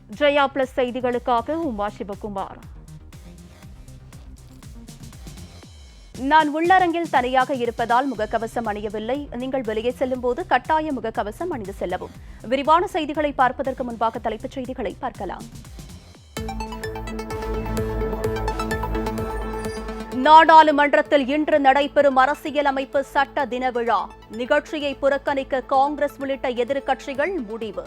Jaya plus செய்திகளுக்காக உமா சிவகுமார். நான் உள்ளரங்கில் தனியாக இருப்பதால் முகக்கவசம் அணியவில்லை. நீங்கள் வெளியே செல்லும் போது கட்டாய முகக்கவசம் அணிந்து செல்லவும். விரிவான செய்திகளை பார்ப்பதற்கு முன்பாக தலைப்புச் செய்திகளை பார்க்கலாம். நாடாளுமன்றத்தில் இன்று நடைபெறும் அரசியலமைப்பு சட்ட தின விழா. நிகழ்ச்சியை புறக்கணிக்க காங்கிரஸ் உள்ளிட்ட எதிர்க்கட்சிகள் முடிவு.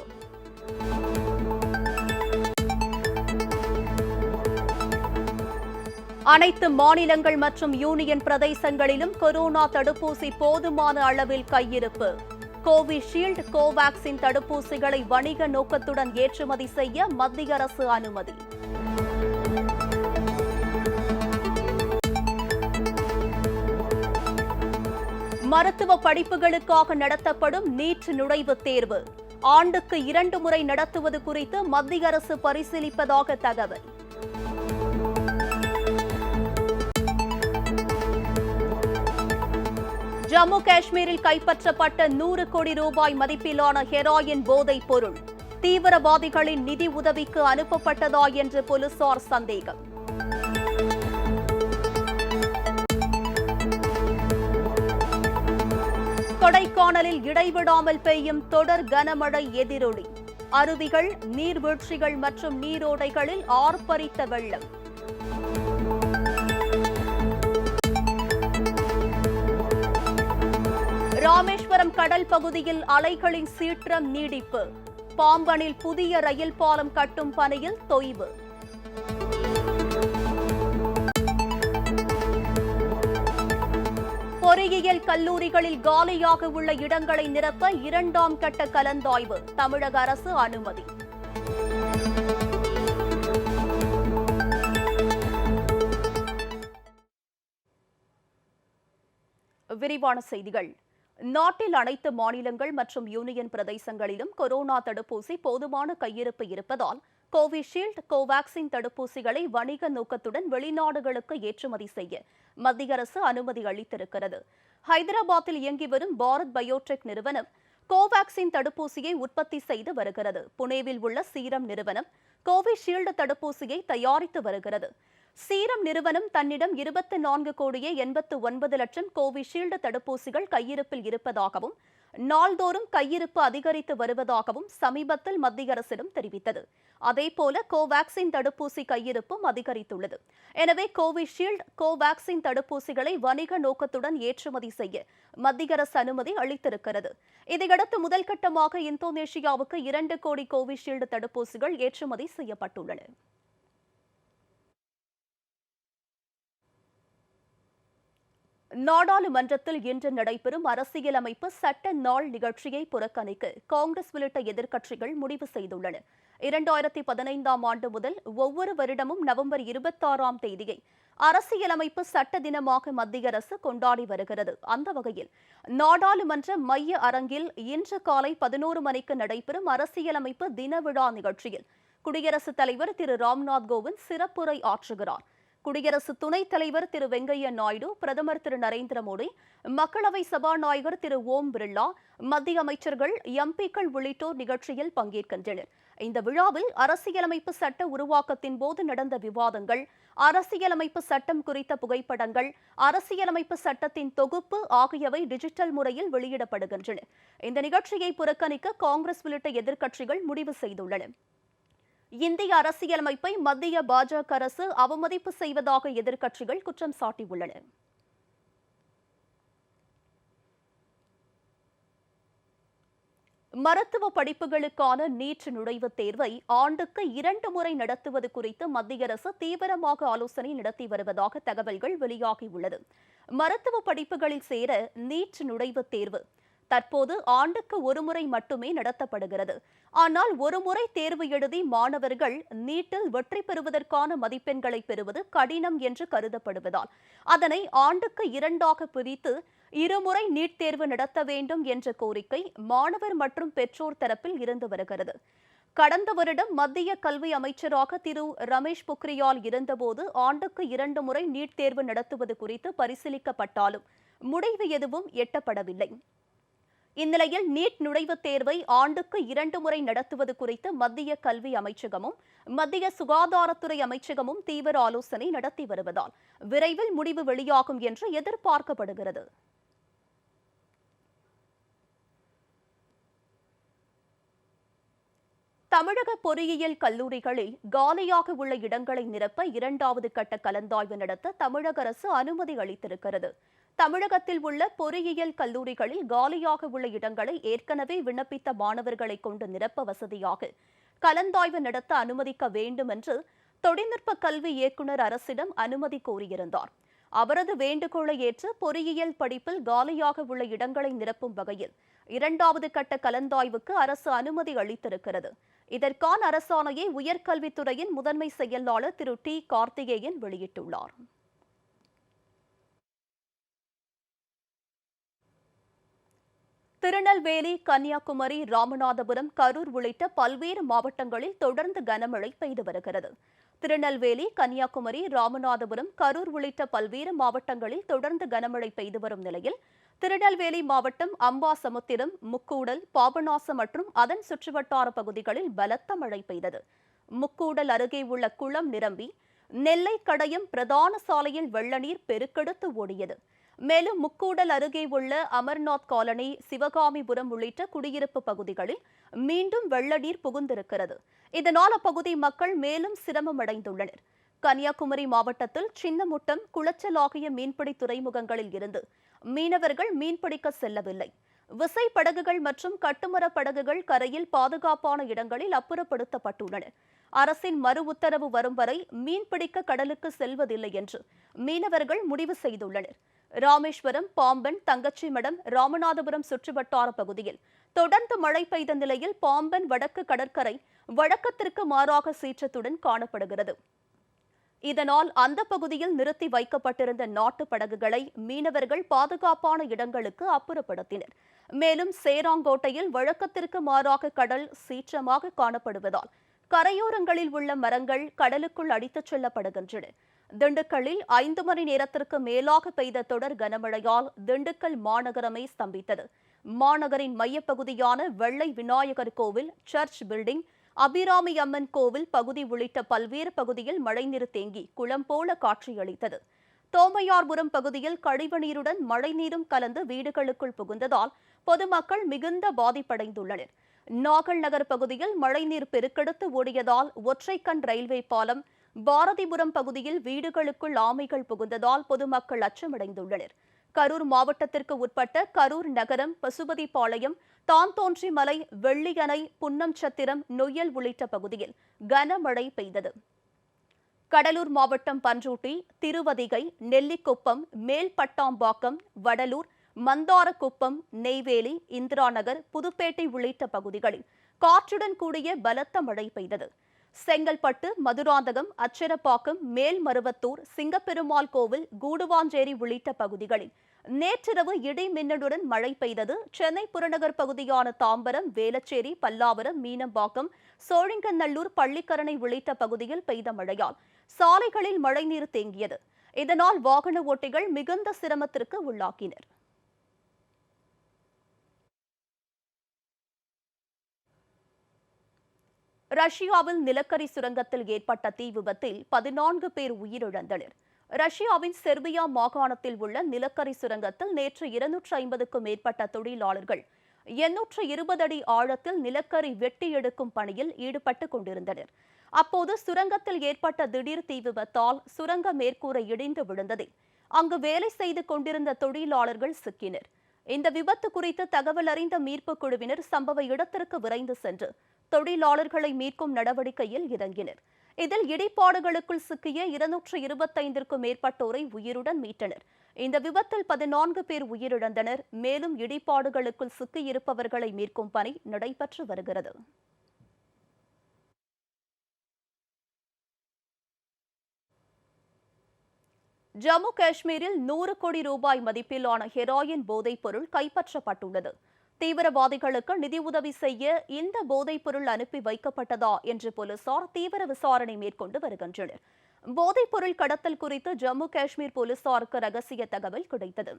அனைத்து மாநிலங்கள் மற்றும் யூனியன் பிரதேசங்களிலும் கொரோனா தடுப்பூசி போதுமான அளவில் கையிருப்பு. கோவிஷீல்டு, கோவாக்சின் தடுப்பூசிகளை வணிக நோக்கத்துடன் ஏற்றுமதி செய்ய மத்திய அரசு அனுமதி. மருத்துவ படிப்புகளுக்காக நடத்தப்படும் நீட் நுழைவுத் தேர்வு ஆண்டுக்கு 2 முறை நடத்துவது குறித்து மத்திய அரசு பரிசீலிப்பதாக தகவல். ஜம்மு காஷ்மீரில் கைப்பற்றப்பட்ட 100 கோடி ரூபாய் மதிப்பிலான ஹெராயின் போதைப் பொருள் தீவிரவாதிகளின் நிதி உதவிக்கு அனுப்பப்பட்டதா என்று போலீசார் சந்தேகம். கொடைக்கானலில் இடைவிடாமல் பெய்யும் தொடர் கனமழை எதிரொலி. அருவிகள், நீர்வீழ்ச்சிகள் மற்றும் நீரோடைகளில் ஆர்ப்பரித்த வெள்ளம். ராமேஸ்வரம் கடல் பகுதியில் அலைகளின் சீற்றம் நீடிப்பு. பாம்பனில் புதிய ரயில் பாலம் கட்டும் பணியில் தொய்வு. பொறியியல் கல்லூரிகளில் காலியாக உள்ள இடங்களை நிரப்ப 2ஆம் கட்ட கலந்தாய்வு. தமிழக அரசு அனுமதி. விரிவான செய்திகள். நாட்டில் அனைத்து மாநிலங்கள் மற்றும் யூனியன் பிரதேசங்களிலும் கொரோனா தடுப்பூசி போதுமான கையிருப்பு இருப்பதால் கோவிஷீல்டு, கோவாக்சின் தடுப்பூசிகளை வணிக நோக்கத்துடன் வெளிநாடுகளுக்கு ஏற்றுமதி செய்ய மத்திய அரசு அனுமதி அளித்திருக்கிறது. ஹைதராபாத்தில் இயங்கி வரும் பாரத் பயோடெக் நிறுவனம் கோவாக்சின் தடுப்பூசியை உற்பத்தி செய்து வருகிறது. புனேவில் உள்ள சீரம் நிறுவனம் கோவிஷீல்டு தடுப்பூசியை தயாரித்து வருகிறது. சீரம் நிறுவனம் தன்னிடம் 24 கோடியே 89 லட்சம் கோவிஷீல்டு தடுப்பூசிகள் கையிருப்பில் இருப்பதாகவும் நாள்தோறும் கையிருப்பு அதிகரித்து வருவதாகவும் சமீபத்தில் மத்திய அரசிடம் தெரிவித்தது. அதேபோல கோவாக்சின் தடுப்பூசி கையிருப்பும் அதிகரித்துள்ளது. எனவே கோவிஷீல்டு, கோவாக்சின் தடுப்பூசிகளை வணிக நோக்கத்துடன் ஏற்றுமதி செய்ய மத்திய அரசு அனுமதி அளித்திருக்கிறது. இதையடுத்து முதல் கட்டமாக இந்தோனேஷியாவுக்கு 2 கோடி கோவிஷீல்டு தடுப்பூசிகள் ஏற்றுமதி செய்யப்பட்டுள்ளன. நாடாளுமன்றத்தில் இன்று நடைபெறும் அரசியலமைப்பு சட்ட நாள் நிகழ்ச்சியை புறக்கணிக்க காங்கிரஸ் உள்ளிட்ட எதிர்க்கட்சிகள் முடிவு செய்துள்ளன. 2015ஆம் ஆண்டு முதல் ஒவ்வொரு வருடமும் நவம்பர் 26ஆம் தேதியை அரசியலமைப்பு சட்ட தினமாக மத்திய அரசு கொண்டாடி வருகிறது. அந்த வகையில் நாடாளுமன்ற மைய அரங்கில் இன்று காலை 11 மணிக்கு நடைபெறும் அரசியலமைப்பு தின விழா நிகழ்ச்சியில் குடியரசுத் தலைவர் திரு ராம்நாத் கோவிந்த் சிறப்புரை ஆற்றுகிறார். குடியரசு துணைத் தலைவர் திரு வெங்கையா நாயுடு, பிரதமர் திரு நரேந்திர மோடி, மக்களவை சபாநாயகர் திரு ஓம் பிர்லா, மத்திய அமைச்சர்கள், எம்பிக்கள் உள்ளிட்டோர் நிகழ்ச்சியில் பங்கேற்கின்றனர். இந்த விழாவில் அரசியலமைப்பு சட்ட உருவாக்கத்தின் போது நடந்த விவாதங்கள், அரசியலமைப்பு சட்டம் குறித்த புகைப்படங்கள், அரசியலமைப்பு சட்டத்தின் தொகுப்பு ஆகியவை டிஜிட்டல் முறையில் வெளியிடப்படுகின்றன. இந்த நிகழ்ச்சியை புறக்கணிக்க காங்கிரஸ் உள்ளிட்ட எதிர்க்கட்சிகள் முடிவு செய்துள்ளன. இந்திய அரசியலமைப்பை மத்திய பாஜக அரசு அவமதிப்பு செய்வதாக எதிர்க்கட்சிகள் குற்றம் சாட்டியுள்ளன. மருத்துவ படிப்புகளுக்கான நீட் நுழைவுத் தேர்வை ஆண்டுக்கு 2 முறை நடத்துவது குறித்து மத்திய அரசு தீவிரமாக ஆலோசனை நடத்தி வருவதாக தகவல்கள் வெளியாகியுள்ளது. மருத்துவ படிப்புகளில் சேர நீட் நுழைவுத் தேர்வு தற்போது ஆண்டுக்கு 1 முறை மட்டுமே நடத்தப்படுகிறது. ஆனால் 1 முறை தேர்வு எழுதி மாணவர்கள் நீட்டில் வெற்றி பெறுவதற்கான மதிப்பெண்களை பெறுவது கடினம் என்று கருதப்படுவதால் அதனை ஆண்டுக்கு 2ஆக பிரித்து 2 முறை நீட் தேர்வு நடத்த வேண்டும் என்ற கோரிக்கை மாணவர் மற்றும் பெற்றோர் தரப்பில் இருந்து வருகிறது. கடந்த வருடம் மத்திய கல்வி அமைச்சராக திரு ரமேஷ் பொக்ரியால் இருந்தபோது ஆண்டுக்கு 2 முறை நீட் தேர்வு நடத்துவது குறித்து பரிசீலிக்கப்பட்டாலும் முடிவு எதுவும் எட்டப்படவில்லை. இந்நிலையில் நீட் நுழைவுத் தேர்வை ஆண்டுக்கு 2 முறை நடத்துவது குறித்து மத்திய கல்வி அமைச்சகமும் மத்திய சுகாதாரத்துறை அமைச்சகமும் தீவிர ஆலோசனை நடத்தி வருவதால் விரைவில் முடிவு வெளியாகும் என்று எதிர்பார்க்கப்படுகிறது. தமிழக பொறியியல் கல்லூரிகளில் காலியாக உள்ள இடங்களை நிரப்ப 2வது கட்ட கலந்தாய்வு நடத்த தமிழக அரசு அனுமதி அளித்திருக்கிறது. தமிழகத்தில் உள்ள பொறியியல் கல்லூரிகளில் காலியாக உள்ள இடங்களை ஏற்கனவே விண்ணப்பித்த மாணவர்களை கொண்டு நிரப்ப வசதியாக கலந்தாய்வு நடத்த அனுமதிக்க வேண்டும் என்று தொழில்நுட்ப கல்வி இயக்குநர் அரசிடம் அனுமதி கோரியிருந்தார். அவரது வேண்டுகோளை ஏற்று பொறியியல் படிப்பில் காலியாக உள்ள இடங்களை நிரப்பும் வகையில் 2வது கட்ட கலந்தாய்வுக்கு அரசு அனுமதி அளித்திருக்கிறது. இதற்கான அரசாணையை உயர்கல்வித்துறையின் முதன்மை செயலாளர் திரு டி கார்த்திகேயன் வெளியிட்டுள்ளார். திருநெல்வேலி, கன்னியாகுமரி, ராமநாதபுரம், கரூர் உள்ளிட்ட பல்வேறு மாவட்டங்களில் தொடர்ந்து கனமழை பெய்து வருகிறது. திருநெல்வேலி, கன்னியாகுமரி, ராமநாதபுரம், கரூர் உள்ளிட்ட பல்வேறு மாவட்டங்களில் தொடர்ந்து கனமழை பெய்து வரும் நிலையில் திருநெல்வேலி மாவட்டம் அம்பாசமுத்திரம், முக்கூடல், பாபநாசம் மற்றும் அதன் சுற்றுவட்டார பகுதிகளில் பலத்த மழை பெய்தது. முக்கூடல் அருகே உள்ள குளம் நிரம்பி நெல்லை கடையம் பிரதான சாலையில் வெள்ளநீர் பெருக்கெடுத்து ஓடியது. மேலும் முக்கூடல் அருகே உள்ள அமர்நாத் காலனி, சிவகாமிபுரம் உள்ளிட்ட குடியிருப்பு பகுதிகளில் மீண்டும் வெள்ளநீர் புகுந்திருக்கிறது. இதனால் அப்பகுதி மக்கள் மேலும் சிரமம் அடைந்துள்ளனர். கன்னியாகுமரி மாவட்டத்தில் சின்னமுட்டம், குளச்சல் ஆகிய மீன்பிடி துறைமுகங்களில் இருந்து மீனவர்கள் மீன்பிடிக்க செல்லவில்லை. விசை படகுகள் மற்றும் கட்டுமர படகுகள் கரையில் பாதுகாப்பான இடங்களில் அப்புறப்படுத்தப்பட்டுள்ளன. அரசின் மறு உத்தரவு வரும் வரை மீன்பிடிக்க கடலுக்கு செல்வதில்லை என்று மீனவர்கள் முடிவு செய்துள்ளனர். ராமேஸ்வரம், பாம்பன், தங்கச்சிமடம், ராமநாதபுரம் சுற்றுவட்டார பகுதியில் தொடர்ந்து மழை பெய்த நிலையில் பாம்பன் வடக்கு கடற்கரை வழக்கத்திற்கு மாறாக சீற்றத்துடன் காணப்படுகிறது. இதனால் அந்த பகுதியில் நிறுத்தி வைக்கப்பட்டிருந்த நாட்டு படகுகளை மீனவர்கள் பாதுகாப்பான இடங்களுக்கு அப்புறப்படுத்தினர். மேலும் சேராங்கோட்டையில் வழக்கத்திற்கு மாறாக கடல் சீற்றமாக காணப்படுவதால் கரையோரங்களில் உள்ள மரங்கள் கடலுக்குள் அடித்துச் செல்லப்படுகின்றன. திண்டுக்கல்லில் 5 மணி நேரத்திற்கு மேலாக பெய்த தொடர் கனமழையால் திண்டுக்கல் மாநகரமே ஸ்தம்பித்தது. மாநகரின் மையப்பகுதியான வெள்ளை விநாயகர் கோவில், சர்ச் பில்டிங், அபிராமி அம்மன் கோவில் பகுதி உள்ளிட்ட பல்வேறு பகுதியில் மழைநீர் தேங்கி குளம் போல காட்சியளித்தது. தோமையார்புரம் பகுதியில் கழிவுநீருடன் மழைநீரும் கலந்து வீடுகளுக்குள் புகுந்ததால் பொதுமக்கள் மிகுந்த பாதிப்படைந்துள்ளனர். நாகல் நகர் பகுதியில் மழைநீர் பெருக்கெடுத்து ஓடியதால் ஒற்றைக்கண் ரயில்வே பாலம், பாரதிபுரம் பகுதியில் வீடுகளுக்குள் ஆமைகள் புகுந்ததால் பொதுமக்கள் அச்சமடைந்துள்ளனர். கரூர் மாவட்டத்திற்கு உட்பட்ட கரூர் நகரம், பசுபதிபாளையம், தான்தோன்றிமலை, வெள்ளியணை, புன்னம்சத்திரம், நொய்யல் உள்ளிட்ட பகுதியில் கனமழை பெய்தது. கடலூர் மாவட்டம் பண்ருட்டி, திருவதிகை, நெல்லிக்குப்பம், மேல்பட்டாம்பாக்கம், வடலூர், மந்தாரக்குப்பம், நெய்வேலி, இந்திராநகர், புதுப்பேட்டை உள்ளிட்ட பகுதிகளில் காற்றுடன் கூடிய பலத்த மழை பெய்தது. செங்கல்பட்டு, மதுராந்தகம், அச்சரப்பாக்கம், மேல்மருவத்தூர், சிங்கப்பெருமாள் கோவில், கூடுவாஞ்சேரி உள்ளிட்ட பகுதிகளில் நேற்றிரவு இடி மின்னலுடன் மழை பெய்தது. சென்னை புறநகர் பகுதியான தாம்பரம், வேளச்சேரி, பல்லாவரம், மீனம்பாக்கம், சோழிங்கநல்லூர், பள்ளிக்கரணை உள்ளிட்ட பகுதியில் பெய்த மழையால் சாலைகளில் மழைநீர் தேங்கியது. இதனால் வாகன ஓட்டிகள் மிகுந்த சிரமத்திற்கு உள்ளாக்கினர். ரஷ்யாவில் நிலக்கரி சுரங்கத்தில் ஏற்பட்ட தீ விபத்தில் 14 பேர் உயிரிழந்தனர். ரஷ்யாவின் செர்பியா மாகாணத்தில் உள்ள நிலக்கரி சுரங்கத்தில் நேற்று 250க்கும் மேற்பட்ட தொழிலாளர்கள் 820 அடி ஆழத்தில் நிலக்கரி வெட்டி எடுக்கும் பணியில் ஈடுபட்டுக் கொண்டிருந்தனர். அப்போது சுரங்கத்தில் ஏற்பட்ட திடீர் தீ விபத்தால் சுரங்க மேற்கூரை இடிந்து விழுந்ததில் அங்கு வேலை செய்து கொண்டிருந்த தொழிலாளர்கள் சிக்கினர். இந்த விபத்து குறித்து தகவல் அறிந்த மீட்புக் குழுவினர் சம்பவ இடத்திற்கு விரைந்து சென்று தொழிலாளர்களை மீட்கும் நடவடிக்கையில் இறங்கினர். இதில் இடிபாடுகளுக்குள் சிக்கிய 225க்கும் மேற்பட்டோரை உயிருடன் மீட்டனர். இந்த விபத்தில் 14 பேர் உயிரிழந்தனர். மேலும் இடிபாடுகளுக்குள் சிக்கியிருப்பவர்களை மீட்கும் பணி நடைபெற்று வருகிறது. ஜம்மு காஷ்மீரில் 100 கோடி ரூபாய் மதிப்பிலான ஹெராயின் போதைப் பொருள் கைப்பற்றப்பட்டுள்ளது. தீவிரவாதிகளுக்கு நிதியுதவி செய்ய இந்த போதைப் பொருள் அனுப்பி வைக்கப்பட்டதா என்று போலீசார் தீவிர விசாரணை மேற்கொண்டு வருகின்றனர். போதைப்பொருள் கடத்தல் குறித்து ஜம்மு காஷ்மீர் போலீசாருக்கு ரகசிய தகவல் கிடைத்தது.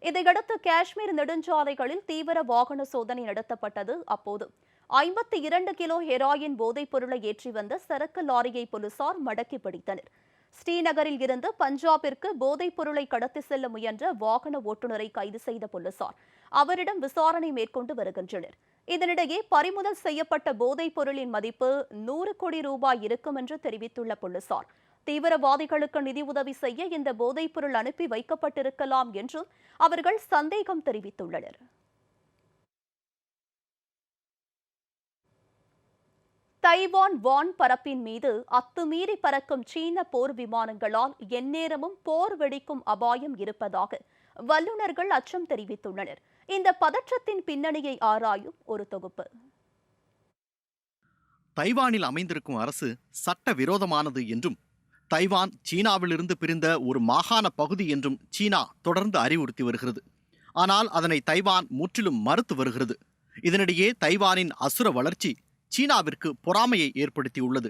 இதையடுத்து காஷ்மீர் நெடுஞ்சாலைகளில் தீவிர வாகன சோதனை நடத்தப்பட்டது. அப்போது 52 கிலோ ஹெராயின் போதைப் பொருளை ஏற்றி வந்த சரக்கு லாரியை போலீசார் மடக்கி பிடித்தனர். ஸ்ரீநகரில் இருந்து பஞ்சாபிற்கு போதைப் பொருளை கடத்தி செல்ல முயன்ற வாகன ஓட்டுநரை கைது செய்த போலீசார் அவரிடம் விசாரணை மேற்கொண்டு வருகின்றனர். இதனிடையே பறிமுதல் செய்யப்பட்ட போதைப் பொருளின் மதிப்பு 100 கோடி ரூபாய் இருக்கும் என்று தெரிவித்துள்ள போலீசார் தீவிரவாதிகளுக்கு நிதி உதவி செய்ய இந்த போதைப் பொருள் அனுப்பி வைக்கப்பட்டிருக்கலாம் என்றும் அவர்கள் சந்தேகம் தெரிவித்துள்ளனர். தைவான் வான் பரப்பின் மீது அத்துமீறி பறக்கும் சீன போர் விமானங்களால் எந்நேரமும் போர் வெடிக்கும் அபாயம் இருப்பதாக வல்லுநர்கள் அச்சம் தெரிவித்துள்ளனர். இந்த பதற்றத்தின் பின்னணியை ஆராயும் ஒரு தொகுப்பு. தைவானில் அமைந்திருக்கும் அரசு சட்ட விரோதமானது என்றும் தைவான் சீனாவிலிருந்து பிரிந்த ஒரு மாகாண பகுதி என்றும் சீனா தொடர்ந்து அறிவுறுத்தி வருகிறது. ஆனால் அதனை தைவான் முற்றிலும் மறுத்து வருகிறது. இதனிடையே தைவானின் அசுர வளர்ச்சி சீனாவிற்கு பொறாமையை ஏற்படுத்தியுள்ளது.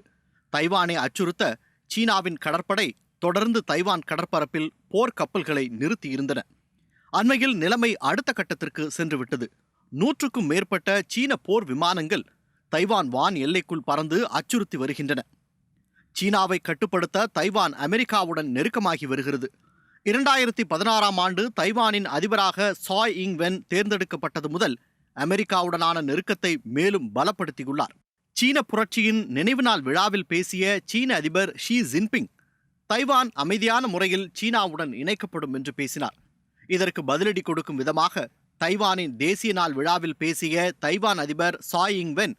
தைவானை அச்சுறுத்த சீனாவின் கடற்படை தொடர்ந்து தைவான் கடற்பரப்பில் போர் கப்பல்களை நிறுத்தியிருந்தன. அண்மையில் நிலைமை அடுத்த கட்டத்திற்கு சென்றுவிட்டது. 100க்கும் மேற்பட்ட சீன போர் விமானங்கள் தைவான் வான் எல்லைக்குள் பறந்து அச்சுறுத்தி வருகின்றன. சீனாவை கட்டுப்படுத்த தைவான் அமெரிக்காவுடன் நெருக்கமாகி வருகிறது. 2016ஆம் ஆண்டு தைவானின் அதிபராக சாய் இங் வென் தேர்ந்தெடுக்கப்பட்டது முதல் அமெரிக்காவுடனான நெருக்கத்தை மேலும் பலப்படுத்தியுள்ளார். சீன புரட்சியின் நினைவு நாள் விழாவில் பேசிய சீன அதிபர் ஷி ஜின்பிங் தைவான் அமைதியான முறையில் சீனாவுடன் இணைக்கப்படும் என்று பேசினார். இதற்கு பதிலடி கொடுக்கும் விதமாக தைவானின் தேசிய நாள் விழாவில் பேசிய தைவான் அதிபர் சாய் இங் வென்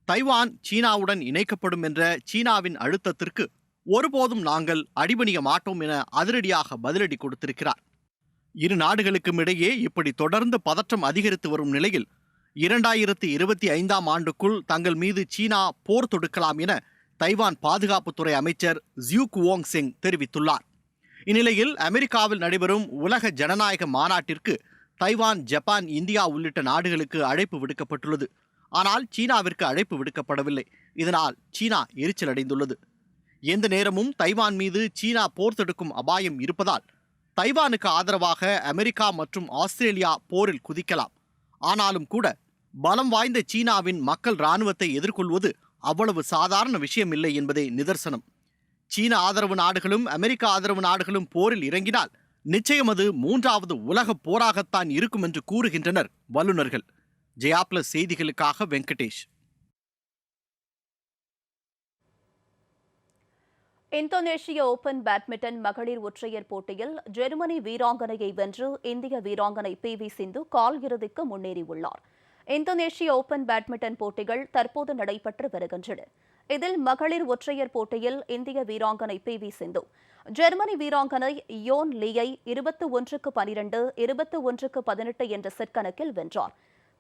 தைவான் சீனாவுடன் இணைக்கப்படும் என்ற சீனாவின் அழுத்தத்திற்கு ஒருபோதும் நாங்கள் அடிபணிய மாட்டோம் என அதிரடியாக பதிலடி கொடுத்திருக்கிறார். இரு நாடுகளுக்கும் இடையே இப்படி தொடர்ந்து பதற்றம் அதிகரித்து வரும் நிலையில் 2025ஆம் ஆண்டுக்குள் தங்கள் மீது சீனா போர் தொடுக்கலாம் என தைவான் பாதுகாப்புத்துறை அமைச்சர் ஜியூ குவோங் செங் தெரிவித்துள்ளார். இந்நிலையில் அமெரிக்காவில் நடைபெறும் உலக ஜனநாயக மாநாட்டிற்கு தைவான், ஜப்பான், இந்தியா உள்ளிட்ட நாடுகளுக்கு அழைப்பு விடுக்கப்பட்டுள்ளது. ஆனால் சீனாவிற்கு அழைப்பு விடுக்கப்படவில்லை. இதனால் சீனா எரிச்சல் அடைந்துள்ளது. எந்த நேரமும் தைவான் மீது சீனா போர் தொடுக்கும் அபாயம் இருப்பதால் தைவானுக்கு ஆதரவாக அமெரிக்கா மற்றும் ஆஸ்திரேலியா போரில் குதிக்கலாம். ஆனாலும் கூட பலம் வாய்ந்த சீனாவின் மக்கள் இராணுவத்தை எதிர்கொள்வது அவ்வளவு சாதாரண விஷயமில்லை என்பதே நிதர்சனம். சீன ஆதரவு நாடுகளும் அமெரிக்க ஆதரவு நாடுகளும் போரில் இறங்கினால் நிச்சயம் அது 3வது உலக போராகத்தான் இருக்கும் என்று கூறுகின்றனர் வல்லுநர்கள். ஜெயா பிளஸ் செய்திகளுக்காக வெங்கடேஷ். இந்தோனேஷிய ஓபன் பேட்மிண்டன் மகளிர் ஒற்றையர் போட்டியில் ஜெர்மனி வீராங்கனையை வென்று இந்திய வீராங்கனை PV சிந்து கால் இறுதிக்கு முன்னேறியுள்ளார். இந்தோனேஷிய ஓபன் பேட்மிண்டன் போட்டிகள் தற்போது நடைபெற்று வருகின்றன. இதில் மகளிர் ஒற்றையர் போட்டியில் இந்திய வீராங்கனை PV சிந்து ஜெர்மனி வீராங்கனை யோன் லீயை 21-12, 21-18 என்ற செட் கணக்கில் வென்றார்.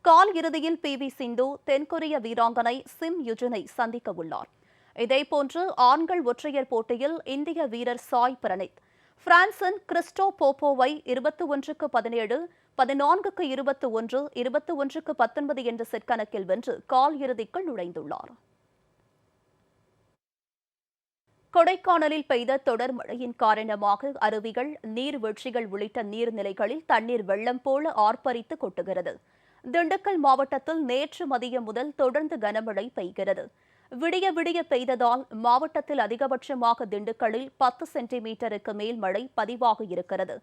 கால் இறுதியில் PV சிந்து தென்கொரிய வீராங்கனை சிம் யுஜினை சந்திக்க உள்ளார். இதேபோன்று ஆண்கள் ஒற்றையர் போட்டியில் இந்திய வீரர் சாய் பிரனீத் பிரான்சின் கிறிஸ்டோ போப்போவை 21-17, 14-21, 21-19 என்ற செட் கணக்கில் வென்று கால் இறுதிக்குள் நுழைந்துள்ளார். கொடைக்கானலில் பெய்த தொடர் மழையின் காரணமாக அருவிகள், நீர்வீழ்ச்சிகள் உள்ளிட்ட நீர்நிலைகளில் தண்ணீர் வெள்ளம் போல ஆர்ப்பரித்து கொட்டுகிறது. திண்டுக்கல் மாவட்டத்தில் நேற்று மதியம் முதல் தொடர்ந்து கனமழை பெய்கிறது. விடிய விடிய பெய்ததால் மாவட்டத்தில் அதிகபட்சமாக திண்டுக்கல்லில் 10 சென்டிமீட்டருக்கு மேல் மழை பதிவாக இருக்கிறது.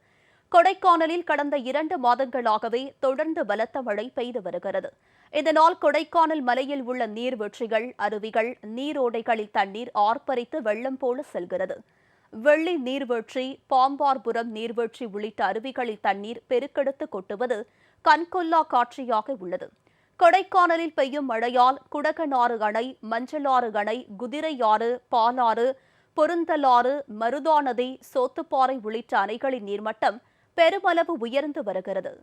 கொடைக்கானலில் கடந்த 2 மாதங்களாகவே தொடர்ந்து பலத்த மழை பெய்து வருகிறது. இதனால் கொடைக்கானல் மலையில் உள்ள நீர்வீழ்ச்சிகள், அருவிகள், நீரோடைகளில் தண்ணீர் ஆர்ப்பரித்து வெள்ளம் போல செல்கிறது. வெள்ளி நீர்வீழ்ச்சி, பாம்பார்புரம் நீர்வீழ்ச்சி உள்ளிட்ட அருவிகளில் தண்ணீர் பெருக்கெடுத்து கொட்டுவது கண்கொள்ளா காட்சியாக உள்ளது. கொடைக்கானலில் பெய்யும் மழையால் குடகனாறு அணை, மஞ்சளாறு அணை, குதிரையாறு, பாலாறு, பொருந்தலாறு, மருதாநதி, சோத்துப்பாறை உள்ளிட்ட அணைகளின் நீர்மட்டம் பெருமளவு உயர்ந்து வருகிறது.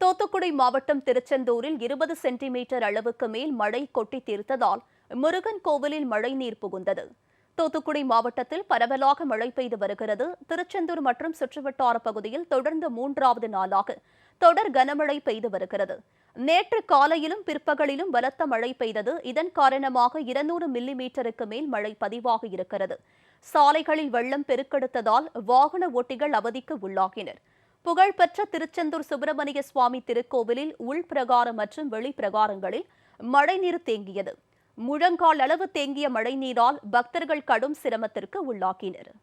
தூத்துக்குடி தூத்துக்குடி மாவட்டம் திருச்செந்தூரில் 20 சென்டிமீட்டர் அளவுக்கு மேல் மழை கொட்டி தீர்த்ததால் முருகன் கோவிலில் மழைநீர் புகுந்தது. தூத்துக்குடி மாவட்டத்தில் பரவலாக மழை பெய்து வருகிறது. திருச்செந்தூர் மற்றும் சுற்றுவட்டார பகுதியில் தொடர்ந்து 3வது நாளாக தொடர் கனமழை பெய்து வருகிறது. நேற்று காலையிலும் பிற்பகலிலும் பலத்த மழை பெய்தது. இதன் காரணமாக 200 மில்லிமீட்டருக்கு மேல் மழை பதிவாகி இருக்கிறது. சாலைகளில் வெள்ளம் பெருக்கெடுத்ததால் வாகன ஓட்டிகள் அவதிக்கு உள்ளாகினர். புகழ்பெற்ற திருச்செந்தூர் சுப்பிரமணிய சுவாமி திருக்கோவிலில் உள்பிரகாரம் மற்றும் வெளிப்பிரகாரங்களில் மழைநீர் தேங்கியது. முழங்கால் அளவு தேங்கிய மழைநீரால் பக்தர்கள் கடும் சிரமத்திற்கு உள்ளாகினர்.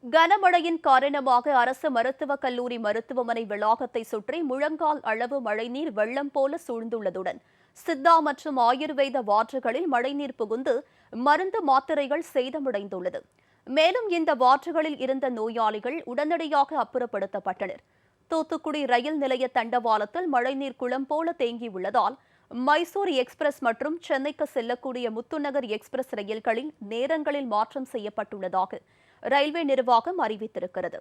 கனமழையின் காரணமாக அரசு மருத்துவக் கல்லூரி மருத்துவமனை வளாகத்தை சுற்றி முழங்கால் அளவு மழைநீர் வெள்ளம் போல சூழ்ந்துள்ளதுடன் சித்தா மற்றும் ஆயுர்வேத வார்டுகளில் மழைநீர் புகுந்து மருந்து மாத்திரைகள் சேதமடைந்துள்ளது. மேலும் இந்த வார்டுகளில் இருந்த நோயாளிகள் உடனடியாக அப்புறப்படுத்தப்பட்டனர். தூத்துக்குடி ரயில் நிலைய தண்டவாளத்தில் மழைநீர் குளம் போல தேங்கியுள்ளதால் மைசூர் எக்ஸ்பிரஸ் மற்றும் சென்னைக்கு செல்லக்கூடிய முத்துநகர் எக்ஸ்பிரஸ் ரயில்களில் நேரங்களில் மாற்றம் செய்யப்பட்டுள்ளதாக ரயில்வே நிர்வாகம் அறிவித்திருக்கிறது.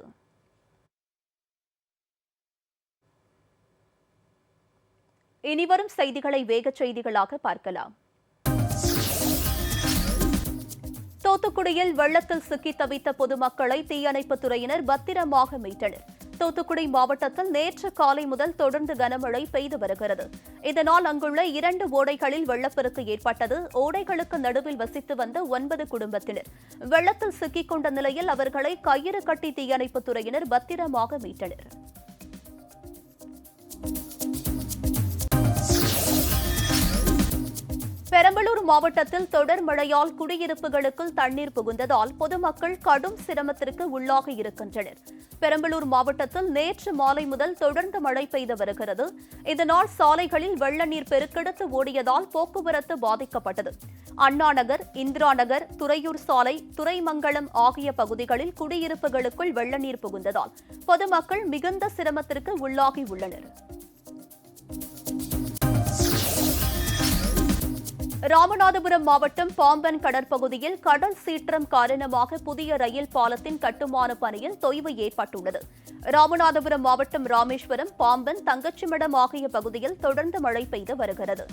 இனிவரும் செய்திகளை வேகச் செய்திகளாக பார்க்கலாம். தூத்துக்குடியில் வெள்ளத்தில் சிக்கி தவித்த பொதுமக்களை தீயணைப்புத் துறையினர் பத்திரமாக மீட்டனர். தூத்துக்குடி மாவட்டத்தில் நேற்று காலை முதல் தொடர்ந்து கனமழை பெய்து வருகிறது. இதனால் அங்குள்ள 2 ஓடைகளில் வெள்ளப்பெருக்கு ஏற்பட்டது. ஓடைகளுக்கு நடுவில் வசித்து வந்த 9 குடும்பத்தினர் வெள்ளத்தில் சிக்கிக் கொண்ட நிலையில் அவர்களை கயிறு கட்டி தீயணைப்புத் துறையினர் பத்திரமாக மீட்டனர். பெரம்பலூர் மாவட்டத்தில் தொடர் மழையால் குடியிருப்புகளுக்குள் தண்ணீர் புகுந்ததால் பொதுமக்கள் கடும் சிரமத்திற்கு உள்ளாகி இருக்கின்றனர். பெரம்பலூர் மாவட்டத்தில் நேற்று மாலை முதல் தொடர்ந்து மழை பெய்து வருகிறது. இதனால் சாலைகளில் வெள்ள நீர் பெருக்கெடுத்து ஓடியதால் போக்குவரத்து பாதிக்கப்பட்டது. அண்ணாநகர், இந்திரா நகர், துறையூர் சாலை, துறைமங்கலம் ஆகிய பகுதிகளில் குடியிருப்புகளுக்குள் வெள்ள நீர் புகுந்ததால் பொதுமக்கள் மிகுந்த சிரமத்திற்கு உள்ளாகி உள்ளனர். ராமநாதபுரம் மாவட்டம் பாம்பன் கடற்பகுதியில் கடல் சீற்றம் காரணமாக புதிய ரயில் பாலத்தின் கட்டுமான பணியில் தொய்வு ஏற்பட்டுள்ளது. ராமநாதபுரம் மாவட்டம் ராமேஸ்வரம், பாம்பன், தங்கச்சிமடம் ஆகிய பகுதியில் தொடர்ந்து மழை பெய்து வருகிறது.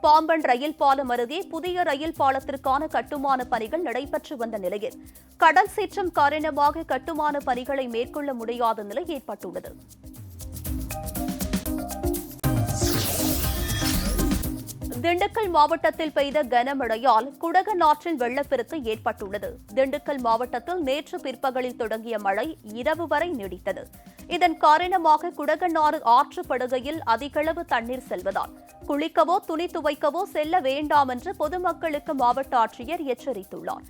பாம்பன் ரயில் பாலம் அருகே புதிய ரயில் பாலத்திற்கான கட்டுமான பணிகள் நடைபெற்று வந்த நிலையில் கடல் சீற்றம் காரணமாக கட்டுமான பணிகளை மேற்கொள்ள முடியாத நிலை ஏற்பட்டுள்ளது. திண்டுக்கல் மாவட்டத்தில் பெய்த கனமழையால் குடகநாற்றில் வெள்ளப்பெருக்கு ஏற்பட்டுள்ளது. திண்டுக்கல் மாவட்டத்தில் நேற்று பிற்பகலில் தொடங்கிய மழை இரவு வரை நீடித்தது. இதன் காரணமாக குடகநாறு ஆற்றுப்படுகையில் அதிகளவு தண்ணீர் செல்வதால் குளிக்கவோ துணி துவைக்கவோ செல்ல வேண்டாம் என்று பொதுமக்களுக்கு மாவட்ட ஆட்சியர் எச்சரித்துள்ளார்.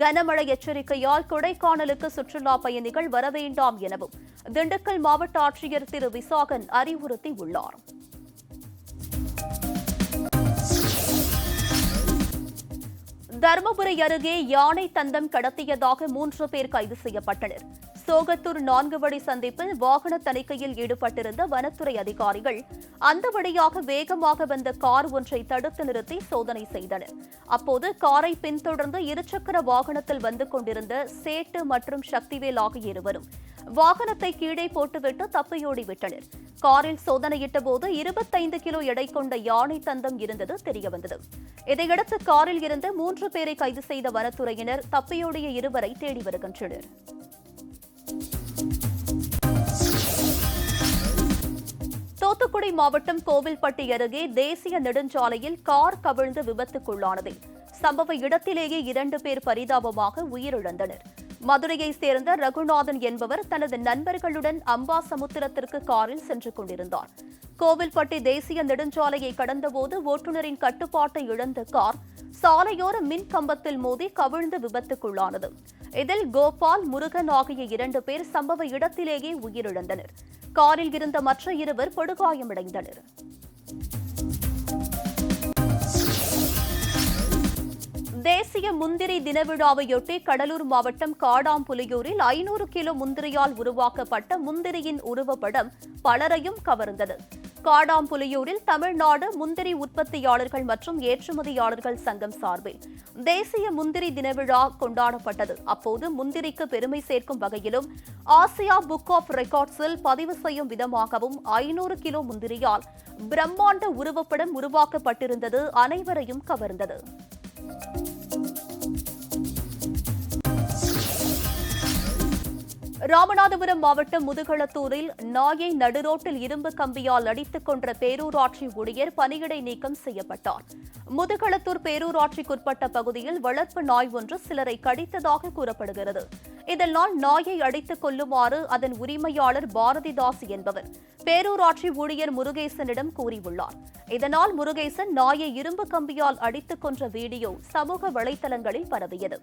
கனமழை எச்சரிக்கையால் கொடைக்கானலுக்கு சுற்றுலா பயணிகள் வர வேண்டாம் எனவும் திண்டுக்கல் மாவட்ட ஆட்சியர் திரு விசாகன் அறிவுறுத்தியுள்ளார். தருமபுரி அருகே யானை தந்தம் கடத்தியதாக 3 பேர் கைது செய்யப்பட்டனர். சோகத்தூர் 4 வழி சந்திப்பில் வாகன தணிக்கையில் ஈடுபட்டிருந்த வனத்துறை அதிகாரிகள் அந்த வழியாக வேகமாக வந்த கார் ஒன்றை தடுத்து நிறுத்தி சோதனை செய்தனர். அப்போது காரை பின்தொடர்ந்து இருசக்கர வாகனத்தில் வந்து கொண்டிருந்த சேட்டு மற்றும் சக்திவேல் ஆகிய இருவரும் வாகனத்தை கீழே போட்டுவிட்டு தப்பியோடிவிட்டனர். காரில் சோதனையிட்ட போது 25 கிலோ எடை கொண்ட யானை தந்தம் இருந்தது தெரியவந்தது. இதையடுத்து காரில் இருந்த 3 பேரை கைது செய்த வனத்துறையினர் தப்பியோடிய இருவரை தேடி வருகின்றனர். தூத்துக்குடி மாவட்டம் கோவில்பட்டி அருகே தேசிய நெடுஞ்சாலையில் கார் கவிழ்ந்து விபத்துக்குள்ளானதில் சம்பவ இடத்திலேயே 2 பேர் பரிதாபமாக உயிரிழந்தனர். மதுரையைச் சேர்ந்த ரகுநாதன் என்பவர் தனது நண்பர்களுடன் அம்பாசமுத்திரத்திற்கு காரில் சென்று கொண்டிருந்தார். கோவில்பட்டி தேசிய நெடுஞ்சாலையை கடந்தபோது ஓட்டுநரின் கட்டுப்பாட்டை இழந்த கார் சாலையோர மின் கம்பத்தில் மோதி கவிழ்ந்து விபத்துக்குள்ளானது. இதில் கோபால், முருகன் ஆகிய 2 பேர் சம்பவ இடத்திலேயே உயிரிழந்தனர். காரில் இருந்த மற்ற 2 படுகாயமடைந்தனர். தேசிய முந்திரி தின விழாவையொட்டி கடலூர் மாவட்டம் காடாம்புலியூரில் 500 கிலோ முந்திரியால் உருவாக்கப்பட்ட முந்திரியின் உருவப்படம் பலரையும் கவர்ந்தது. காடாம்புலியூரில் தமிழ்நாடு முந்திரி உற்பத்தியாளர்கள் மற்றும் ஏற்றுமதியாளர்கள் சங்கம் சார்பில் தேசிய முந்திரி தின விழா கொண்டாடப்பட்டது. அப்போது முந்திரிக்கு பெருமை சேர்க்கும் வகையிலும் ஆசியா புக் ஆஃப் ரெக்கார்ட்ஸில் பதிவு செய்யும் விதமாகவும் 500 கிலோ முந்திரியால் பிரம்மாண்ட உருவப்படம் உருவாக்கப்பட்டிருந்தது அனைவரையும் கவர்ந்தது. ராமநாதபுரம் மாவட்டம் முதுகளத்தூரில் நாயை நடுரோட்டில் இரும்பு கம்பியால் அடித்துக் கொன்ற பேரூராட்சி ஊழியர் பணியிடை நீக்கம் செய்யப்பட்டார். முதுகளத்தூர் பேரூராட்சிக்குட்பட்ட பகுதியில் வளர்ப்பு நாய் ஒன்று சிலரை கடித்ததாக கூறப்படுகிறது. இதனால் நாயை அடித்துக் கொல்லுமாறு அதன் உரிமையாளர் பாரதிதாஸ் என்பவர் பேரூராட்சி ஊழியர் முருகேசனிடம் கூறியுள்ளார். இதனால் முருகேசன் நாயை இரும்பு கம்பியால் அடித்துக் கொன்ற வீடியோ சமூக வலைதளங்களில் பரவியது.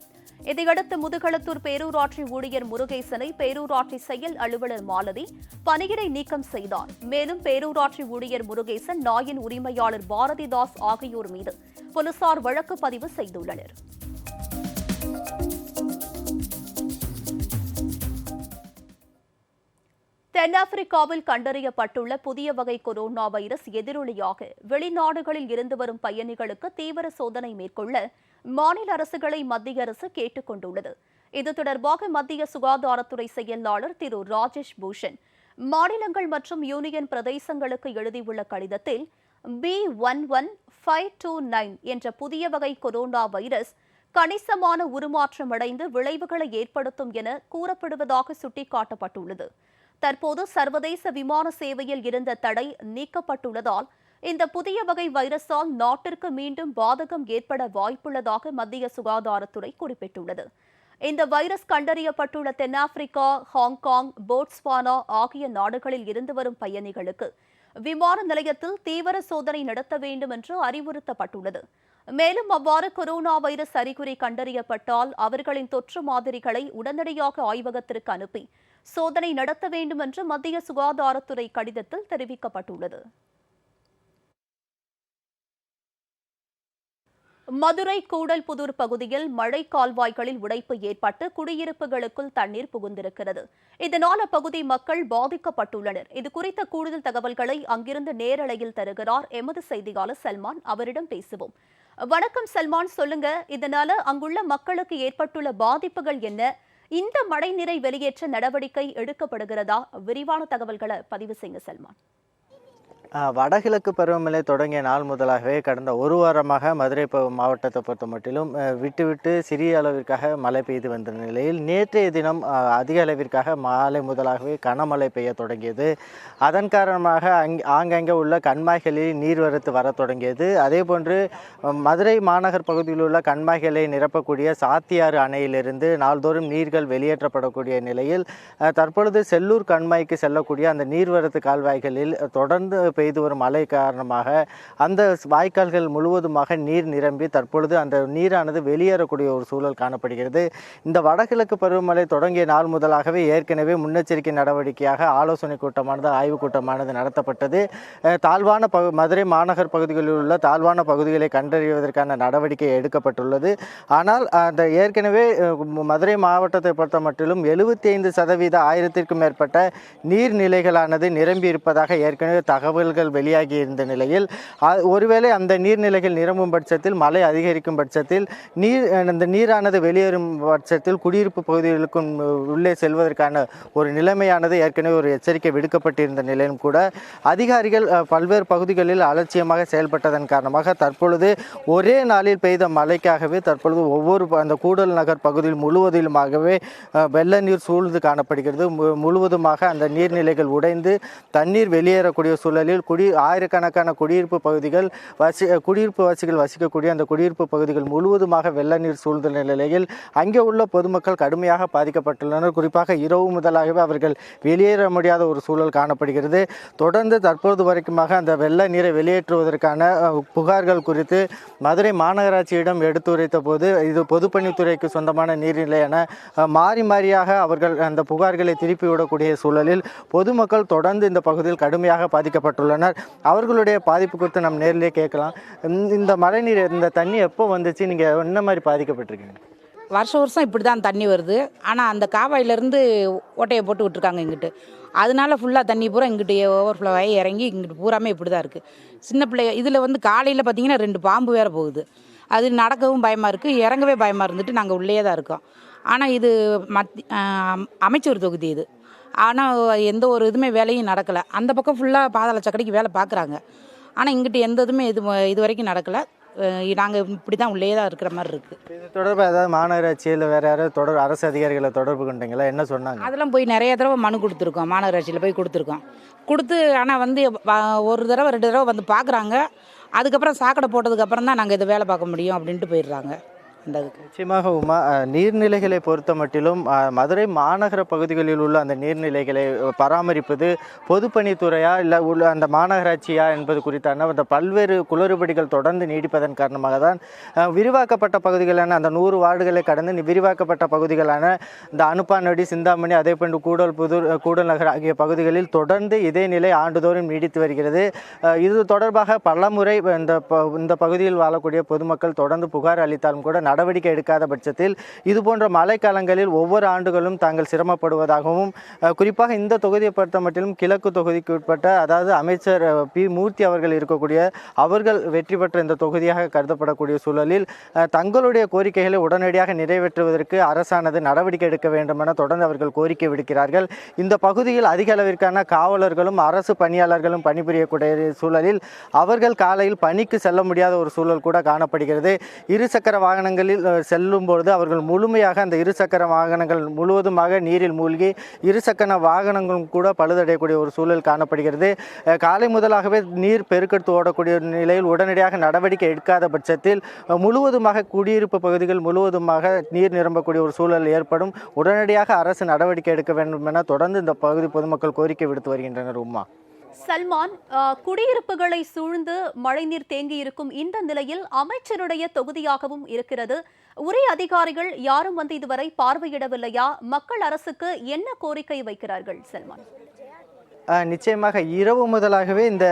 இதையடுத்து முதுகளத்தூர் பேரூராட்சி ஊழியர் முருகேசனை பேரூராட்சி செயல் அலுவலர் மாலதி பணியிடை நீக்கம் செய்தார். மேலும் பேரூராட்சி ஊழியர் முருகேசன், நாயின் உரிமையாளர் பாரதிதாஸ் ஆகியோர் மீது போலீசார் வழக்கு பதிவு செய்துள்ளனர். தென்னாப்பிரிக்காவில் கண்டறியப்பட்டுள்ள புதிய வகை கொரோனா வைரஸ் எதிரொலியாக வெளிநாடுகளில் இருந்து வரும் பயணிகளுக்கு தீவிர சோதனை மேற்கொள்ள மாநில அரசுகளை மத்திய அரசு கேட்டுக் கொண்டுள்ளது. இது தொடர்பாக மத்திய சுகாதாரத்துறை செயலாளர் திரு ராஜேஷ் பூஷன் மாநிலங்கள் மற்றும் யூனியன் பிரதேசங்களுக்கு எழுதியுள்ள கடிதத்தில் B11529 என்ற புதிய வகை கொரோனா வைரஸ் கணிசமான உருமாற்றமடைந்து விளைவுகளை ஏற்படுத்தும் என கூறப்படுவதாக சுட்டிக்காட்டப்பட்டுள்ளது. தற்போது சர்வதேச விமான சேவையில் இருந்த தடை நீக்கப்பட்டுள்ளதால் இந்த புதிய வகை வைரஸால் நாட்டிற்கு மீண்டும் பாதகம் ஏற்பட வாய்ப்புள்ளதாக மத்திய சுகாதாரத்துறை குறிப்பிட்டுள்ளது. இந்த வைரஸ் கண்டறியப்பட்டுள்ள தென்னாப்பிரிக்கா, ஹாங்காங், போட்ஸ்வானா ஆகிய நாடுகளில் இருந்து வரும் பயணிகளுக்கு விமான நிலையத்தில் தீவிர சோதனை நடத்த வேண்டும் என்று அறிவுறுத்தப்பட்டுள்ளது. மேலும் அவ்வாறு கொரோனா வைரஸ் அறிகுறி கண்டறியப்பட்டால் அவர்களின் தொற்று மாதிரிகளை உடனடியாக ஆய்வகத்திற்கு அனுப்பி சோதனை நடத்த வேண்டும் என்று மத்திய சுகாதாரத்துறை கடிதத்தில் தெரிவிக்கப்பட்டுள்ளது. மதுரை கூடல்புதூர் பகுதியில் மழை கால்வாய்களில் உடைப்பு ஏற்பட்டு குடியிருப்புகளுக்குள் தண்ணீர் புகுந்திருக்கிறது. இதனால் அப்பகுதி மக்கள் பாதிக்கப்பட்டுள்ளனர். இதுகுறித்த கூடுதல் தகவல்களை அங்கிருந்து நேரலையில் தருகிறார் எமது செய்தியாளர் சல்மான். அவரிடம் பேசுவோம். வணக்கம் சல்மான், சொல்லுங்க, இதனால அங்குள்ள மக்களுக்கு ஏற்பட்டுள்ள பாதிப்புகள் என்ன? இந்த மழைநீரை வெளியேற்ற நடவடிக்கை எடுக்கப்படுகிறதா? விரிவான தகவல்களை பதிவு செய்யுங்க சல்மான். வடகிழக்கு பருவமழை தொடங்கிய நாள் முதலாகவே கடந்த ஒரு வாரமாக மதுரை மாவட்டத்தை பொறுத்த மட்டிலும் விட்டு சிறிய அளவிற்காக மழை பெய்து வந்த நிலையில் நேற்றைய தினம் அதிக அளவிற்காக மாலை முதலாகவே கனமழை பெய்ய தொடங்கியது. அதன் காரணமாக ஆங்காங்கே உள்ள கண்மாய்களில் நீர்வரத்து வர தொடங்கியது. அதேபோன்று மதுரை மாநகர் பகுதியில் உள்ள கண்மாய்களை நிரப்பக்கூடிய சாத்தியாறு அணையிலிருந்து நாள்தோறும் நீர்கள் வெளியேற்றப்படக்கூடிய நிலையில் தற்பொழுது செல்லூர் கண்மாய்க்கு செல்லக்கூடிய அந்த நீர்வரத்து கால்வாய்களில் தொடர்ந்து பெய்து வரும் மழை காரணமாக அந்த வாய்க்கால்கள் முழுவதுமாக நீர் நிரம்பி தற்பொழுது அந்த நீரானது வெளியேறக்கூடிய ஒரு சூழல் காணப்படுகிறது. இந்த வடகிழக்கு பருவமழை தொடங்கிய நாள் முதலாகவே ஏற்கனவே முன்னெச்சரிக்கை நடவடிக்கையாக ஆலோசனை கூட்டமானது, ஆய்வுக் கூட்டமானது நடத்தப்பட்டது. தாழ்வான மதுரை மாநகர் பகுதிகளில் உள்ள தாழ்வான பகுதிகளை கண்டறிவதற்கான நடவடிக்கை எடுக்கப்பட்டுள்ளது. ஆனால் அந்த ஏற்கனவே மதுரை மாவட்டத்தை பொறுத்த மட்டிலும் 75% 1000க்கும் மேற்பட்ட நீர்நிலைகளானது நிரம்பி இருப்பதாக ஏற்கனவே தகவல்கள் வெளியாகி இருந்த நிலையில் ஒருவேளை அந்த நீர்நிலைகள் நிரம்பும் பட்சத்தில், மழை அதிகரிக்கும் பட்சத்தில், அந்த நீரானது வெளியேறும் பட்சத்தில் குடியிருப்பு பகுதிகளுக்கும் உள்ளே செல்வதற்கான ஒரு நிலைமையானது ஏற்கனவே ஒரு எச்சரிக்கை விடுக்கப்பட்டிருந்த நிலையிலும் கூட அதிகாரிகள் பல்வேறு பகுதிகளில் அலட்சியமாக செயல்பட்டதன் காரணமாக தற்பொழுது ஒரே நாளில் பெய்த மழைக்காகவே தற்பொழுது அந்த கூடல் நகர் பகுதியில் முழுவதிலுமாகவே வெள்ள நீர் சூழ்ந்து காணப்படுகிறது. முழுவதுமாக அந்த நீர்நிலைகள் உடைந்து தண்ணீர் வெளியேறக்கூடிய சூழலில் ஆயிரக்கணக்கான குடியிருப்பு வாசிகள் வசிக்கக்கூடிய அந்த குடியிருப்பு பகுதிகள் முழுவதுமாக வெள்ள நீர் சூழ்ந்த நிலையில் அங்கே உள்ள பொதுமக்கள் கடுமையாக பாதிக்கப்பட்டுள்ளனர். குறிப்பாக இரவு முதலாகவே அவர்கள் வெளியேற முடியாத ஒரு சூழல் காணப்படுகிறது. தொடர்ந்து தற்போது வரைக்குமாக அந்த வெள்ள நீரை வெளியேற்றுவதற்கான புகார்கள் குறித்து மதுரை மாநகராட்சியிடம் எடுத்துரைத்த போது இது பொதுப்பணித்துறைக்கு சொந்தமான நீர்நிலை என மாறியாக அவர்கள் அந்த புகார்களை திருப்பிவிடக்கூடிய சூழலில் பொதுமக்கள் தொடர்ந்து இந்த பகுதியில் கடுமையாக பாதிக்கப்பட்டுள்ளனர். உள்ளனர். அவர்களுடைய பாதிப்பு குறித்து நம்ம நேரிலே கேட்கலாம். இந்த மழைநீர், இந்த தண்ணி எப்போ வந்துச்சு, நீங்கள் என்ன மாதிரி பாதிக்கப்பட்டிருக்கீங்க? வருஷம் இப்படி தான் தண்ணி வருது. ஆனால் அந்த காவாயிலேருந்து ஓட்டையை போட்டு விட்டுருக்காங்க இங்கிட்டு. அதனால ஃபுல்லாக தண்ணி பூரா இங்கிட்டு ஓவர்ஃப்ளோ ஆகி இறங்கி இங்கிட்டு பூராமே இப்படி தான் இருக்குது. சின்ன பிள்ளை இதில் காலையில் பார்த்திங்கன்னா 2 பாம்பு வேறு போகுது. அது நடக்கவும் பயமாக இருக்குது, இறங்கவே பயமாக இருந்துட்டு நாங்கள் உள்ளே தான் இருக்கோம். ஆனால் இது அமைச்சர் தொகுதி இது. ஆனால் எந்த ஒரு இதுவுமே வேலையும் நடக்கலை. அந்த பக்கம் ஃபுல்லாக பாதாள சக்கரைக்கு வேலை பார்க்குறாங்க. ஆனால் இங்கிட்டு எந்த இதுவுமே இது வரைக்கும் நடக்கலை. நாங்கள் இப்படி தான் உள்ளே தான் இருக்கிற மாதிரி இருக்குது. இது தொடர்பாக ஏதாவது மாநகராட்சி இல்லை வேறு யாராவது அரசு அதிகாரிகளை தொடர்பு கொண்டீங்களா? என்ன சொன்னாங்க? அதெல்லாம் போய் நிறைய தடவை மனு கொடுத்துருக்கோம், மாநகராட்சியில் போய் கொடுத்துருக்கோம். ஆனால் ஒரு தடவை 2 தடவை பார்க்குறாங்க. அதுக்கப்புறம் சாக்கடை போட்டதுக்கப்புறம் தான் நாங்கள் இதை வேலை பார்க்க முடியும் அப்படின்ட்டு போயிடுறாங்க. நிச்சயமாக உமா, நீர்நிலைகளை பொறுத்த மட்டிலும் மதுரை மாநகர பகுதிகளில் உள்ள அந்த நீர்நிலைகளை பராமரிப்பது பொதுப்பணித்துறையா இல்லை உள்ள அந்த மாநகராட்சியா என்பது குறித்தான அந்த பல்வேறு குளறுபடிகள் தொடர்ந்து நீடிப்பதன் காரணமாக தான் விரிவாக்கப்பட்ட பகுதிகளான அந்த 100 வார்டுகளை கடந்து விரிவாக்கப்பட்ட பகுதிகளான இந்த அனுப்பானடி, சிந்தாமணி, அதே போன்று கூடல் நகர் ஆகிய பகுதிகளில் தொடர்ந்து இதே நிலை ஆண்டுதோறும் நீடித்து வருகிறது. இது தொடர்பாக பலமுறை இந்த பகுதியில் வாழக்கூடிய பொதுமக்கள் தொடர்ந்து புகார் அளித்தாலும் கூட நடவடிக்கை எடுக்காத பட்சத்தில் இதுபோன்ற மழைக்காலங்களில் ஒவ்வொரு ஆண்டுகளும் தாங்கள் சிரமப்படுவதாகவும், குறிப்பாக இந்த தொகுதியை பொறுத்த மட்டிலும் கிழக்கு தொகுதிக்கு உட்பட்ட, அதாவது அமைச்சர் பி. மூர்த்தி அவர்கள் இருக்கக்கூடிய, அவர்கள் வெற்றி பெற்ற இந்த தொகுதியாக கருதப்படக்கூடிய சூழலில் தங்களுடைய கோரிக்கைகளை உடனடியாக நிறைவேற்றுவதற்கு அரசானது நடவடிக்கை எடுக்க வேண்டும் என தொடர்ந்து அவர்கள் கோரிக்கை விடுக்கிறார்கள். இந்த பகுதியில் அதிக அளவிற்கான காவலர்களும் அரசு பணியாளர்களும் பணிபுரியக்கூடிய சூழலில் அவர்கள் காலையில் பணிக்கு செல்ல முடியாத ஒரு சூழல் கூட காணப்படுகிறது. இருசக்கர வாகனங்களில் செல்லும் பொழுது அவர்கள் முழுமையாக அந்த இருசக்கர வாகனங்கள் முழுவதுமாக நீரில் மூழ்கி இருசக்கர வாகனங்களும் கூட பழுதடையக்கூடிய ஒரு சூழல் காணப்படுகிறது. காலை முதலாகவே நீர் பெருக்கெடுத்து ஓடக்கூடிய நிலையில் உடனடியாக நடவடிக்கை எடுக்காத பட்சத்தில் முழுவதுமாக குடியிருப்பு பகுதிகள் முழுவதுமாக நீர் நிரம்பக்கூடிய ஒரு சூழல் ஏற்படும். உடனடியாக அரசு நடவடிக்கை எடுக்க வேண்டும் என தொடர்ந்து இந்த பகுதி பொதுமக்கள் கோரிக்கை விடுத்து வருகின்றனர். உமா, சல்மான், குடியிருப்புகளை சூழ்ந்து மழைநீர் தேங்கியிருக்கும் இந்த நிலையில் அமைச்சருடைய தொகுதியாகவும் இருக்கிறது. உரிய அதிகாரிகள் யாரும் இதுவரை பார்வையிடவில்லையா? மக்கள் அரசுக்கு என்ன கோரிக்கை வைக்கிறார்கள் சல்மான்? நிச்சயமாக இரவு முதலாகவே இந்த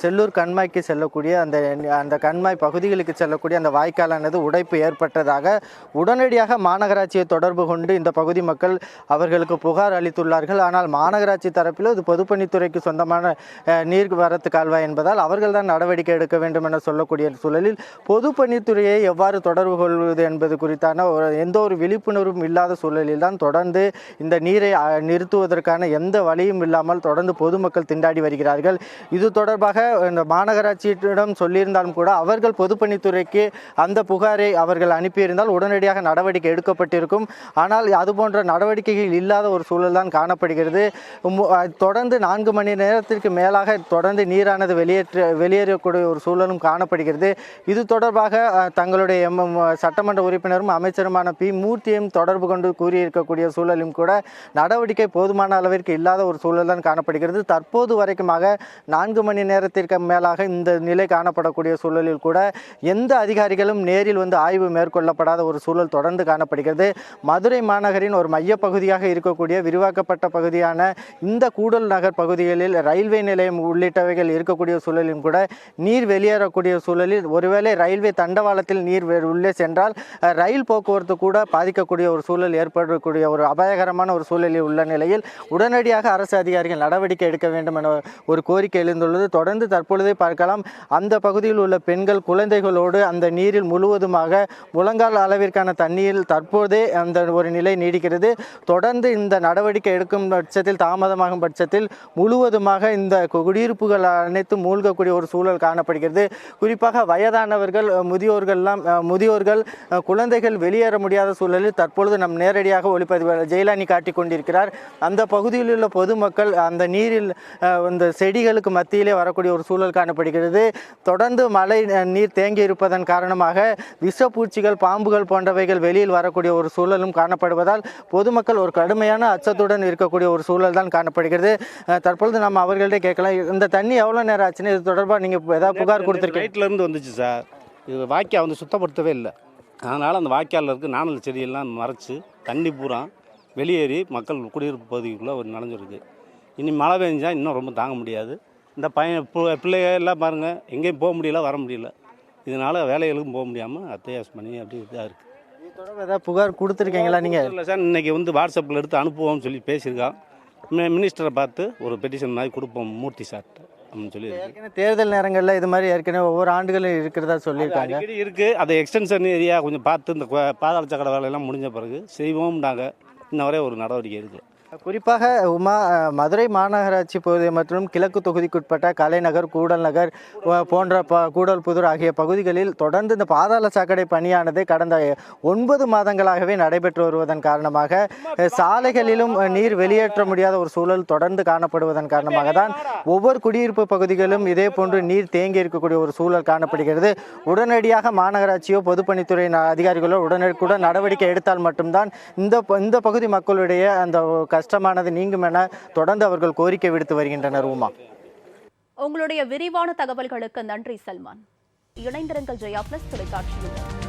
செல்லூர் கண்மாய்க்கு செல்லக்கூடிய அந்த கண்மாய் பகுதிகளுக்கு செல்லக்கூடிய அந்த வாய்க்காலானது உடைப்பு ஏற்பட்டதாக உடனடியாக மாநகராட்சியை தொடர்பு கொண்டு இந்த பகுதி மக்கள் அவர்களுக்கு புகார் அளித்துள்ளார்கள். ஆனால் மாநகராட்சி தரப்பில் இது பொதுப்பணித்துறைக்கு சொந்தமான நீர் வரத்து கால்வாய் என்பதால் அவர்கள் தான் நடவடிக்கை எடுக்க வேண்டும் என சொல்லக்கூடிய சூழலில் பொதுப்பணித்துறையை எவ்வாறு தொடர்பு கொள்வது என்பது குறித்தான எந்த ஒரு விழிப்புணர்வும் இல்லாத சூழலில் தான் தொடர்ந்து இந்த நீரை நிறுத்துவதற்கான எந்த வழியும் இல்லாமல் தொடர்ந்து பொதுமக்கள் திண்டாடி வருகிறார்கள். இது தொடர்பாக இந்த மாநகராட்சியிடம் சொல்லியிருந்தாலும் கூட அவர்கள் பொதுப்பணித்துறைக்கு அந்த புகாரை அவர்கள் அனுப்பியிருந்தால் உடனடியாக நடவடிக்கை எடுக்கப்பட்டிருக்கும். ஆனால் அதுபோன்ற நடவடிக்கைகள் இல்லாத ஒரு சூழல் தான் காணப்படுகிறது. தொடர்ந்து 4 மணி நேரத்திற்கு மேலாக தொடர்ந்து நீரானது வெளியேறக்கூடிய ஒரு சூழலும் காணப்படுகிறது. இது தொடர்பாக தங்களுடைய சட்டமன்ற உறுப்பினரும் அமைச்சருமான பி. மூர்த்தியும் தொடர்பு கொண்டு கூறியிருக்கக்கூடிய சூழலும் கூட நடவடிக்கை போதுமான அளவிற்கு இல்லாத ஒரு சூழல் தான் காணப்படுகிறது. தற்போது வரைக்குமாக 4 மணி நேரத்திற்கு மேலாக இந்த நிலை காணப்படக்கூடிய சூழலில் கூட எந்த அதிகாரிகளும் நேரில் ஆய்வு மேற்கொள்ளப்படாத ஒரு சூழல் தொடர்ந்து காணப்படுகிறது. மதுரை மாநகரின் ஒரு மைய பகுதியாக இருக்கக்கூடிய விரிவாக்கப்பட்ட பகுதியான இந்த கூடல் நகர் பகுதிகளில் ரயில்வே நிலையம் உள்ளிட்டவைகள் இருக்கக்கூடிய சூழலிலும் கூட நீர் வெளியேறக்கூடிய சூழலில் ஒருவேளை ரயில்வே தண்டவாளத்தில் நீர் உள்ளே சென்றால் ரயில் போக்குவரத்து கூட பாதிக்கக்கூடிய ஒரு சூழல் ஏற்படக்கூடிய ஒரு அபாயகரமான ஒரு சூழலில் உள்ள நிலையில் உடனடியாக அரசு அதிகாரிகள் நடவடிக்கை எடுக்க வேண்டும் என ஒரு கோரிக்கை எழுந்துள்ளது. தொடர்ந்து தற்பொழுதே பார்க்கலாம், அந்த பகுதியில் உள்ள பெண்கள் குழந்தைகளோடு அந்த நீரில் முழுவதுமாக முழங்கால் அளவிற்கான தண்ணீரில் தற்போதே அந்த ஒரு நிலை நீடிக்கிறது. தொடர்ந்து இந்த நடவடிக்கை எடுக்கும் பட்சத்தில், தாமதமாகும் பட்சத்தில் முழுவதுமாக இந்த குடியிருப்புகள் அனைத்தும் மூழ்கக்கூடிய ஒரு சூழல் காணப்படுகிறது. குறிப்பாக வயதானவர்கள், முதியோர்கள், குழந்தைகள் வெளியேற முடியாத சூழலில் தற்பொழுது நம் நேரடியாக ஒளிப்பதிவாளர் ஜெயலானி காட்டிக் கொண்டிருக்கிறார். அந்த பகுதியில் உள்ள பொதுமக்கள் அந்த நீரில் இந்த செடிகளுக்கு மத்தியிலே வரக்கூடிய ஒரு சூழல் காணப்படுகிறது. தொடர்ந்து மழை நீர் தேங்கி இருப்பதன் காரணமாக விஷப்பூச்சிகள், பாம்புகள் போன்றவைகள் வெளியில் வரக்கூடிய ஒரு சூழலும் காணப்படுவதால் பொதுமக்கள் ஒரு கடுமையான அச்சத்துடன் இருக்கக்கூடிய ஒரு சூழல் தான் காணப்படுகிறது. தற்பொழுது நம்ம அவர்கள்ட்ட கேட்கலாம், இந்த தண்ணி எவ்வளோ நேரம் ஆச்சுன்னு, இது தொடர்பாக நீங்கள் ஏதாவது புகார் கொடுத்துருக்கீங்க? நைட்லேருந்து வந்துச்சு சார். இது வாய்க்கால் சுத்தப்படுத்தவே இல்லை. அதனால் அந்த வாய்க்காலில் இருக்க நாணல் செடியெல்லாம் மறைச்சி தண்ணி பூரா வெளியேறி மக்கள் குடியிருப்பு பகுதிக்குள்ளே நனைஞ்சிருக்கு. இனி மழை பெஞ்சால் இன்னும் ரொம்ப தாங்க முடியாது. இந்த பையன் பிள்ளைங்க எல்லாம் பாருங்கள் எங்கேயும் போக முடியல, வர முடியல. இதனால் வேலைகளுக்கும் போக முடியாமல் அத்தியாவசியம் பண்ணி அப்படி இதாக இருக்குது. இது தொடர்பாக ஏதாவது புகார் கொடுத்துருக்கீங்களா நீங்கள்? இல்லை சார், இன்றைக்கி வந்து வாட்ஸ்அப்பில் எடுத்து அனுப்புவோம்னு சொல்லி பேசியிருக்கான். மினிஸ்டரை பார்த்து ஒரு பெட்டிஷன் மாதிரி கொடுப்போம் மூர்த்தி சார்கிட்ட அப்படின்னு சொல்லி. ஏற்கனவே தேர்தல் நேரங்களில் இது மாதிரி ஏற்கனவே ஒவ்வொரு ஆண்டுகளும் இருக்கிறதா சொல்லியிருக்காங்க. அடிக்கடி இருக்குது. அதை எக்ஸ்டென்ஷன் ஏரியா கொஞ்சம் பார்த்து இந்த பாதாள சக்கர வேலையெல்லாம் முடிஞ்ச பிறகு செய்வோம்னாங்க. இன்ன வரை ஒரு நடவடிக்கை இருக்குது. குறிப்பாக உமா, மதுரை மாநகராட்சி பகுதி மற்றும் கிழக்கு தொகுதிக்குட்பட்ட கலைநகர், கூடல் நகர் போன்ற கூடல்புதூர் ஆகிய பகுதிகளில் தொடர்ந்து இந்த பாதாள சாக்கடை பணியானது கடந்த 9 மாதங்களாகவே நடைபெற்று வருவதன் காரணமாக சாலைகளிலும் நீர் வெளியேற்ற முடியாத ஒரு சூழல் தொடர்ந்து காணப்படுவதன் காரணமாக தான் ஒவ்வொரு குடியிருப்பு பகுதிகளிலும் இதே போன்று நீர் தேங்கி இருக்கக்கூடிய ஒரு சூழல் காணப்படுகிறது. உடனடியாக மாநகராட்சியோ பொதுப்பணித்துறை அதிகாரிகளோ உடனடிக்குடன் நடவடிக்கை எடுத்தால் மட்டும்தான் இந்த பகுதி மக்களுடைய அந்த கஷ்டமானது நீங்கும் என தொடர்ந்து அவர்கள் கோரிக்கை விடுத்து வருகின்றனர். உமா, உங்களுடைய விரிவான தகவல்களுக்கு நன்றி சல்மான். இணைந்திருங்கள் ஜெயா பிளஸ் தொலைக்காட்சியுடன்.